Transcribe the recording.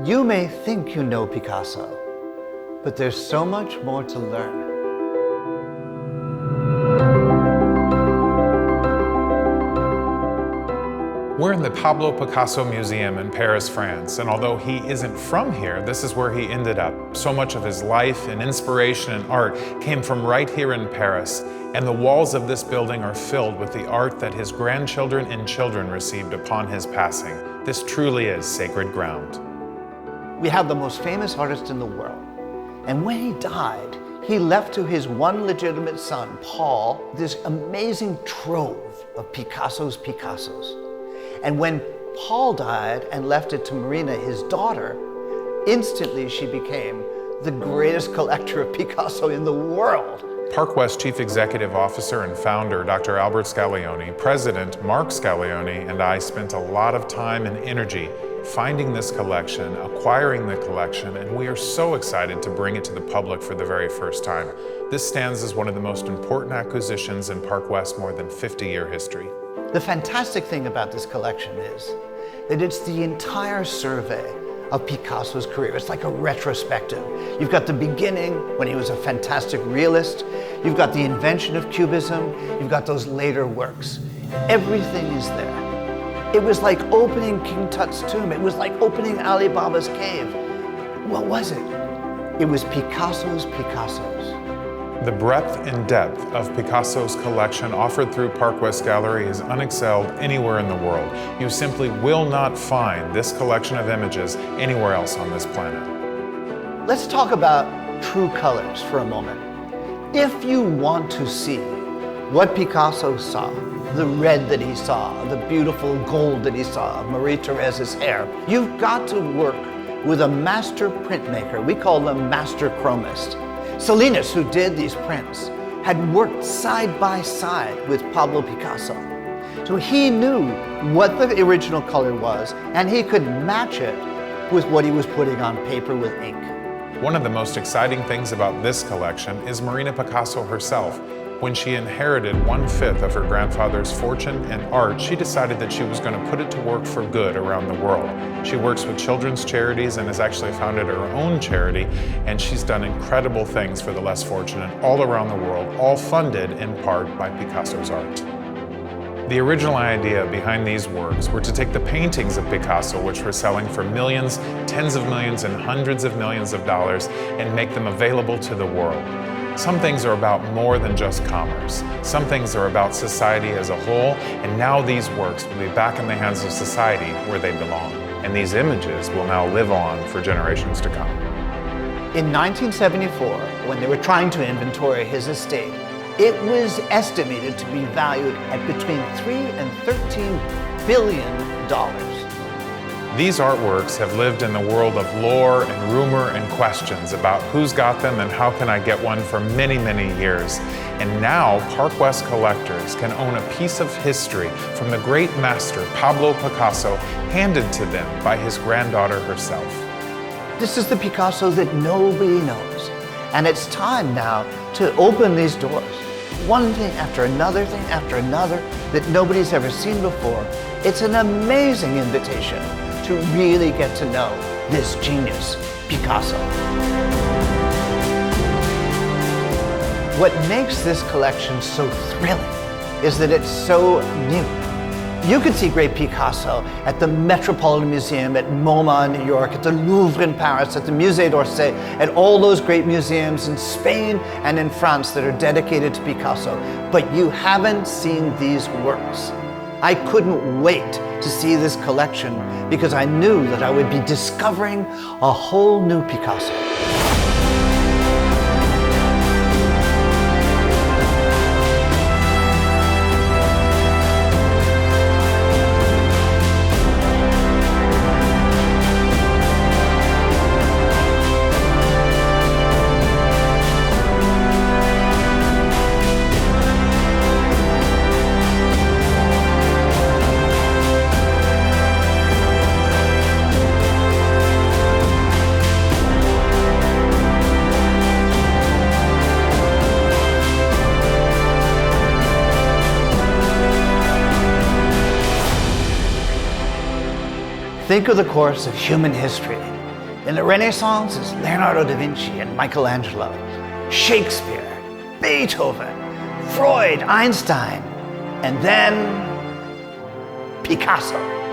You may think you know Picasso, but there's so much more to learn. We're in the Pablo Picasso Museum in Paris, France, and although he isn't from here, this is where he ended up. So much of his life and inspiration and art came from right here in Paris, and the walls of this building are filled with the art that his grandchildren and children received upon his passing. This truly is sacred ground. We have the most famous artist in the world, and when he died, he left to his one legitimate son, Paul, this amazing trove of Picasso's Picassos. And when Paul died and left it to Marina, his daughter, instantly she became the greatest collector of Picasso in the world. Park West Chief Executive Officer and founder Dr. Albert Scaglione, President Mark Scaglione, and I spent a lot of time and energy finding this collection, acquiring the collection, and we are so excited to bring it to the public for the very first time. This stands as one of the most important acquisitions in Park West's more than 50-year history. The fantastic thing about this collection is that it's the entire survey of Picasso's career. It's like a retrospective. You've got the beginning, when he was a fantastic realist. You've got the invention of Cubism. You've got those later works. Everything is there. It was like opening King Tut's tomb. It was like opening Ali Baba's cave. What was it? It was Picasso's Picassos. The breadth and depth of Picasso's collection offered through Park West Gallery is unexcelled anywhere in the world. You simply will not find this collection of images anywhere else on this planet. Let's talk about true colors for a moment. If you want to see what Picasso saw, the red that he saw, the beautiful gold that he saw of Marie-Thérèse's hair, you've got to work with a master printmaker. We call them master chromists. Salinas, who did these prints, had worked side by side with Pablo Picasso. So he knew what the original color was, and he could match it with what he was putting on paper with ink. One of the most exciting things about this collection is Marina Picasso herself. When she inherited 1/5 of her grandfather's fortune and art, she decided that she was going to put it to work for good around the world. She works with children's charities and has actually founded her own charity, and she's done incredible things for the less fortunate all around the world, all funded in part by Picasso's art. The original idea behind these works were to take the paintings of Picasso, which were selling for millions, tens of millions, and hundreds of millions of dollars, and make them available to the world. Some things are about more than just commerce. Some things are about society as a whole, and now these works will be back in the hands of society where they belong. And these images will now live on for generations to come. In 1974, when they were trying to inventory his estate, it was estimated to be valued at between $3 and $13 billion. These artworks have lived in the world of lore and rumor and questions about who's got them and how can I get one for many, many years. And now Park West collectors can own a piece of history from the great master Pablo Picasso, handed to them by his granddaughter herself. This is the Picasso that nobody knows. And it's time now to open these doors. One thing after another thing after another that nobody's ever seen before. It's an amazing invitation to really get to know this genius, Picasso. What makes this collection so thrilling is that it's so new. You could see great Picasso at the Metropolitan Museum, at MoMA in New York, at the Louvre in Paris, at the Musée d'Orsay, at all those great museums in Spain and in France that are dedicated to Picasso. But you haven't seen these works. I couldn't wait to see this collection because I knew that I would be discovering a whole new Picasso. Think of the course of human history In the Renaissance, it's Leonardo da Vinci and Michelangelo, Shakespeare, Beethoven, Freud, Einstein, and then Picasso.